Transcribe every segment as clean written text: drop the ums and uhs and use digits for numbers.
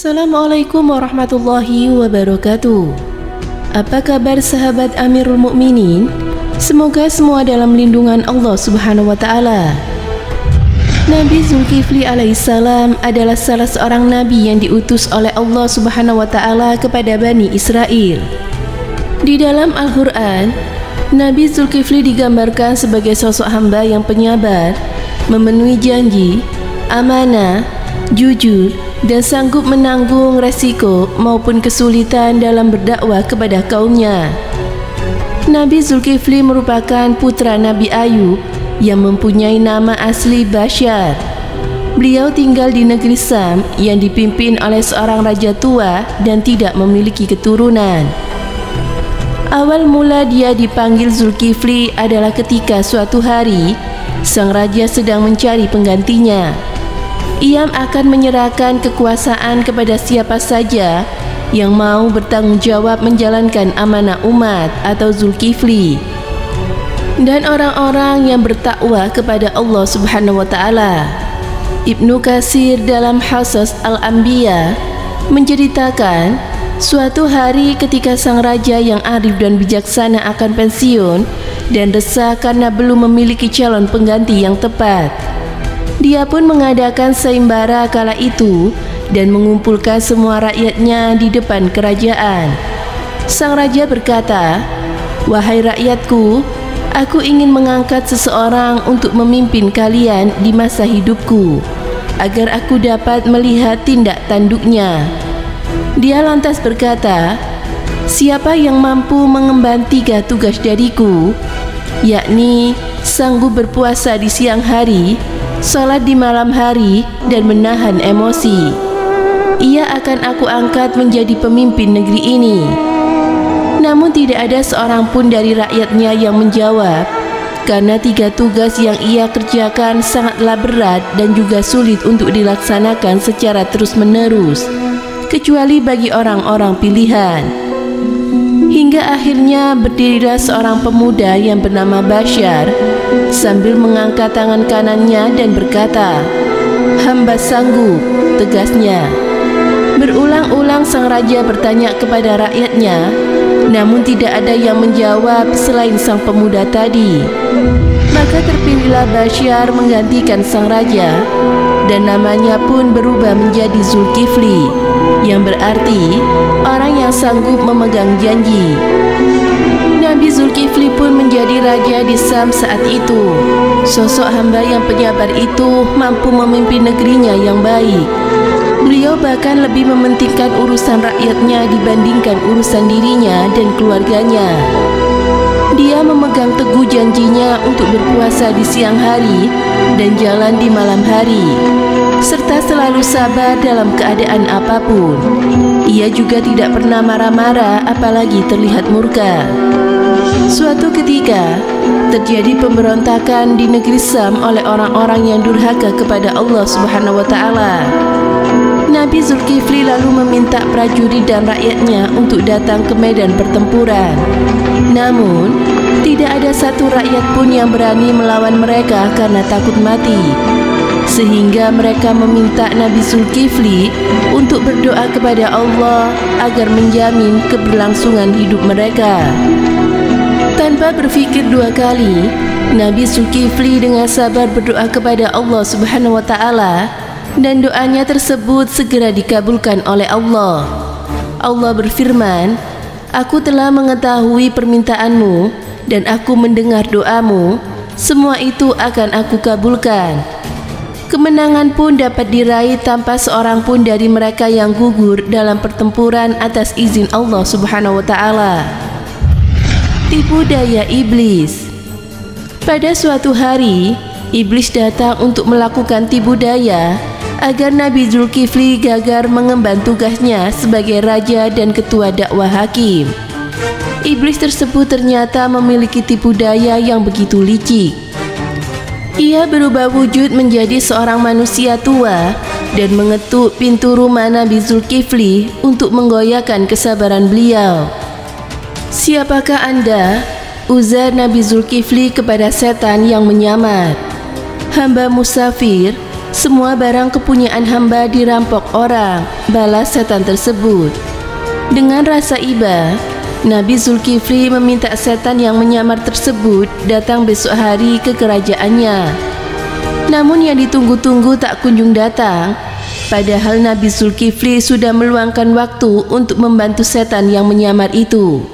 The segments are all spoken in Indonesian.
Assalamualaikum warahmatullahi wabarakatuh. Apa kabar sahabat Amirul Mukminin? Semoga semua dalam lindungan Allah Subhanahu wa taala. Nabi Zulkifli alaihissalam adalah salah seorang nabi yang diutus oleh Allah Subhanahu wa taala kepada Bani Israel. Di dalam Al-Qur'an, Nabi Zulkifli digambarkan sebagai sosok hamba yang penyabar, memenuhi janji, amanah, jujur, dan sanggup menanggung resiko maupun kesulitan dalam berdakwah kepada kaumnya. Nabi Zulkifli merupakan putra Nabi Ayub yang mempunyai nama asli Bashar. Beliau tinggal di negeri Sam yang dipimpin oleh seorang raja tua dan tidak memiliki keturunan. Awal mula dia dipanggil Zulkifli adalah ketika suatu hari sang raja sedang mencari penggantinya. Ia akan menyerahkan kekuasaan kepada siapa saja yang mau bertanggung jawab menjalankan amanah umat atau Zulkifli dan orang-orang yang bertakwa kepada Allah Subhanahu wa taala. Ibnu Katsir dalam Qasas Al-Anbiya menceritakan suatu hari ketika sang raja yang arif dan bijaksana akan pensiun dan resah karena belum memiliki calon pengganti yang tepat. Dia pun mengadakan sayembara kala itu dan mengumpulkan semua rakyatnya di depan kerajaan. Sang raja berkata, "Wahai rakyatku, aku ingin mengangkat seseorang untuk memimpin kalian di masa hidupku, agar aku dapat melihat tindak tanduknya." Dia lantas berkata, "Siapa yang mampu mengemban 3 tugas dariku, yakni sanggup berpuasa di siang hari, salat di malam hari, dan menahan emosi, ia akan aku angkat menjadi pemimpin negeri ini." Namun tidak ada seorang pun dari rakyatnya yang menjawab, karena 3 tugas yang ia kerjakan sangatlah berat dan juga sulit untuk dilaksanakan secara terus-menerus, kecuali bagi orang-orang pilihan. Hingga akhirnya berdirilah seorang pemuda yang bernama Bashar sambil mengangkat tangan kanannya dan berkata, "Hamba sanggup," tegasnya. Berulang-ulang sang raja bertanya kepada rakyatnya, namun tidak ada yang menjawab selain sang pemuda tadi. Maka terpilihlah Bashar menggantikan sang raja, dan namanya pun berubah menjadi Zulkifli, yang berarti orang yang sanggup memegang janji. Nabi Zulkifli pun menjadi raja di Sam saat itu. Sosok hamba yang penyabar itu mampu memimpin negerinya yang baik. Beliau bahkan lebih mementingkan urusan rakyatnya dibandingkan urusan dirinya dan keluarganya. Dia memegang teguh janjinya untuk berpuasa di siang hari dan jalan di malam hari, serta selalu sabar dalam keadaan apapun. Ia juga tidak pernah marah-marah, apalagi terlihat murka. Suatu ketika terjadi pemberontakan di negeri Sam oleh orang-orang yang durhaka kepada Allah Subhanahu wa taala. Nabi Zulkifli lalu meminta prajurit dan rakyatnya untuk datang ke medan pertempuran. Namun, tidak ada satu rakyat pun yang berani melawan mereka karena takut mati. Sehingga mereka meminta Nabi Zulkifli untuk berdoa kepada Allah agar menjamin keberlangsungan hidup mereka. Tanpa berpikir 2 kali, Nabi Zulkifli dengan sabar berdoa kepada Allah Subhanahu wa taala, dan doanya tersebut segera dikabulkan oleh Allah. Allah berfirman, "Aku telah mengetahui permintaanmu dan aku mendengar doamu. Semua itu akan aku kabulkan." Kemenangan pun dapat diraih tanpa seorang pun dari mereka yang gugur dalam pertempuran atas izin Allah Subhanahu wa taala. Tipu daya iblis. Pada suatu hari, iblis datang untuk melakukan tipu daya agar Nabi Zulkifli gagal mengemban tugasnya sebagai raja dan ketua dakwah hakim. Iblis tersebut ternyata memiliki tipu daya yang begitu licik. Ia berubah wujud menjadi seorang manusia tua dan mengetuk pintu rumah Nabi Zulkifli untuk menggoyahkan kesabaran beliau. "Siapakah Anda?" ujar Nabi Zulkifli kepada setan yang menyamar. "Hamba musafir, Semua barang kepunyaan hamba dirampok orang, balas setan tersebut. Dengan rasa iba, Nabi Zulkifli meminta setan yang menyamar tersebut datang besok hari ke kerajaannya. Namun yang ditunggu-tunggu tak kunjung datang, padahal Nabi Zulkifli sudah meluangkan waktu untuk membantu setan yang menyamar itu.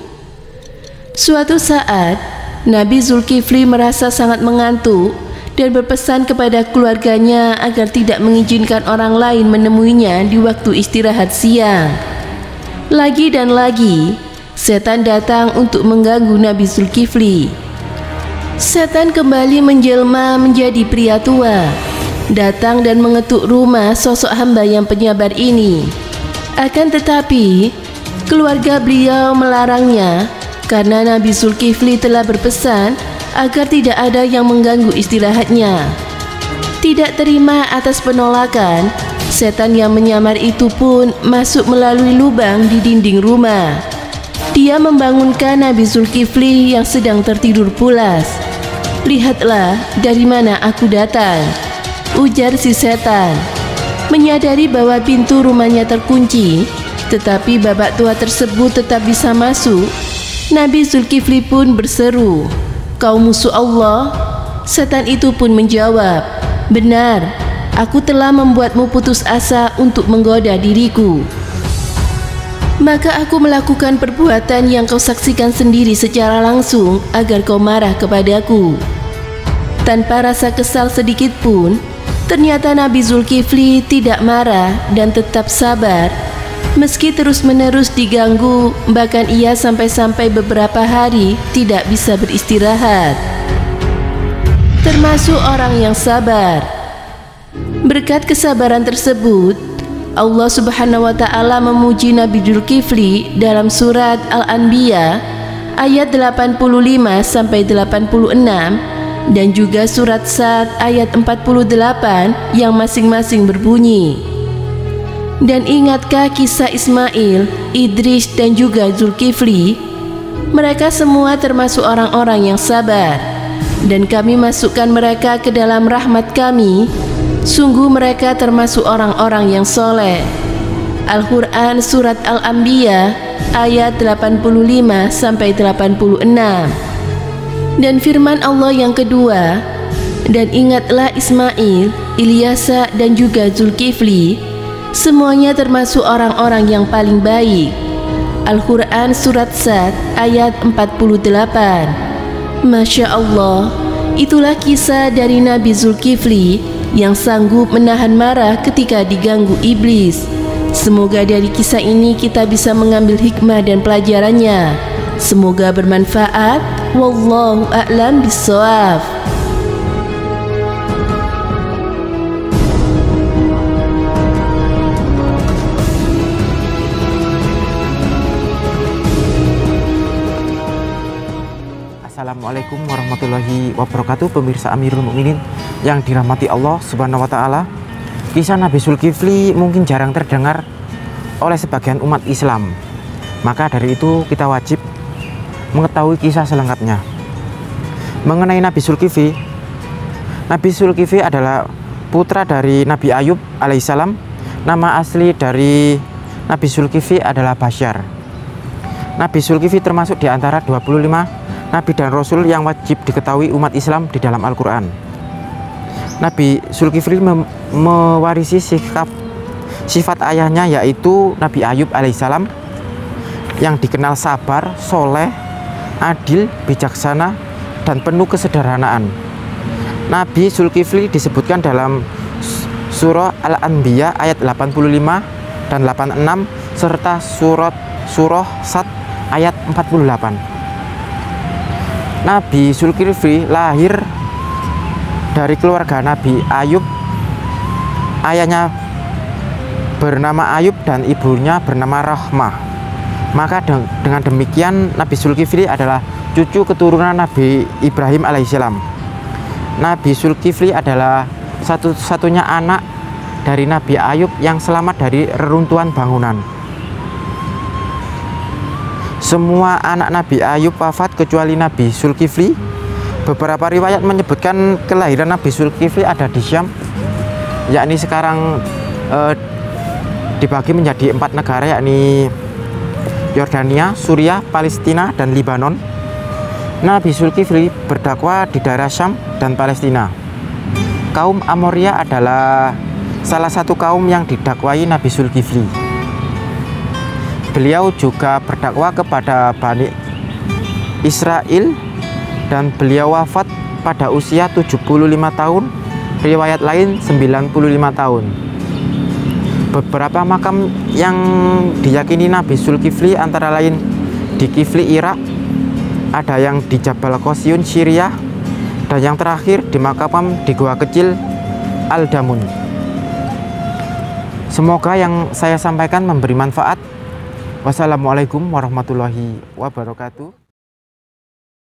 Suatu saat, Nabi Zulkifli merasa sangat mengantuk dan berpesan kepada keluarganya agar tidak mengizinkan orang lain menemuinya di waktu istirahat siang. Lagi dan lagi, setan datang untuk mengganggu Nabi Zulkifli. Setan kembali menjelma menjadi pria tua, datang dan mengetuk rumah sosok hamba yang penyabar ini. Akan tetapi, keluarga beliau melarangnya karena Nabi Zulkifli telah berpesan agar tidak ada yang mengganggu istirahatnya. Tidak terima atas penolakan, setan yang menyamar itu pun masuk melalui lubang di dinding rumah. Dia membangunkan Nabi Zulkifli yang sedang tertidur pulas. "Lihatlah dari mana aku datang," ujar si setan. Menyadari bahwa pintu rumahnya terkunci, tetapi bapak tua tersebut tetap bisa masuk, Nabi Zulkifli pun berseru, "Kau musuh Allah?" Setan itu pun menjawab, "Benar, aku telah membuatmu putus asa untuk menggoda diriku. Maka aku melakukan perbuatan yang kau saksikan sendiri secara langsung agar kau marah kepadaku." Tanpa rasa kesal sedikit pun, ternyata Nabi Zulkifli tidak marah dan tetap sabar. Meski terus-menerus diganggu, bahkan ia sampai-sampai beberapa hari tidak bisa beristirahat. Termasuk orang yang sabar. Berkat kesabaran tersebut, Allah Subhanahu wa Ta'ala memuji Nabi Zulkifli dalam surat Al-Anbiya ayat 85 sampai 86 dan juga surat Sad ayat 48 yang masing-masing berbunyi, "Dan ingatkah kisah Ismail, Idris dan juga Zulkifli? Mereka semua termasuk orang-orang yang sabar, dan kami masukkan mereka ke dalam rahmat kami. Sungguh mereka termasuk orang-orang yang soleh." Al-Quran Surat Al-Anbiya ayat 85 sampai 86. Dan firman Allah yang kedua, "Dan ingatlah Ismail, Ilyasa dan juga Zulkifli, semuanya termasuk orang-orang yang paling baik." Al-Quran Surat Sad ayat 48. Masya Allah, itulah kisah dari Nabi Zulkifli yang sanggup menahan marah ketika diganggu iblis. Semoga dari kisah ini kita bisa mengambil hikmah dan pelajarannya. Semoga bermanfaat. Wallahu a'lam bishawab. Assalamualaikum warahmatullahi wabarakatuh, pemirsa Amirul Mukminin yang dirahmati Allah Subhanahu wa Ta'ala. Kisah Nabi Zulkifli mungkin jarang terdengar oleh sebagian umat Islam, maka dari itu kita wajib mengetahui kisah selengkapnya. Mengenai Nabi Zulkifli adalah putra dari Nabi Ayub alaihissalam. Nama asli dari Nabi Zulkifli adalah Basyar. Nabi Zulkifli termasuk di antara 25 Nabi dan Rasul yang wajib diketahui umat Islam di dalam Al-Quran. Nabi Zulkifli mewarisi sifat ayahnya, yaitu Nabi Ayub alaihissalam, yang dikenal sabar, soleh, adil, bijaksana, dan penuh kesederhanaan. Nabi Zulkifli disebutkan dalam surah Al-Anbiya ayat 85 dan 86 serta surah Sad ayat 48. Nabi Zulkifli lahir dari keluarga Nabi Ayub. Ayahnya bernama Ayub dan ibunya bernama Rahmah. Maka dengan demikian Nabi Zulkifli adalah cucu keturunan Nabi Ibrahim alaihissalam. Nabi Zulkifli adalah satu-satunya anak dari Nabi Ayub yang selamat dari reruntuhan bangunan. Semua anak Nabi Ayub wafat kecuali Nabi Zulkifli. Beberapa riwayat menyebutkan kelahiran Nabi Zulkifli ada di Syam. yakni sekarang dibagi menjadi 4 negara, yakni Yordania, Suriah, Palestina, dan Libanon. Nabi Zulkifli berdakwah di daerah Syam dan Palestina. Kaum Amoria adalah salah satu kaum yang didakwai Nabi Zulkifli. Beliau juga berdakwah kepada Bani Israel dan beliau wafat pada usia 75 tahun, riwayat lain 95 tahun. Beberapa makam yang diyakini Nabi Zulkifli antara lain di Kifli, Irak, ada yang di Jabal Qosyun, Syria, dan yang terakhir di makam di Gua Kecil Al-Damun. Semoga yang saya sampaikan memberi manfaat. Wassalamualaikum warahmatullahi wabarakatuh.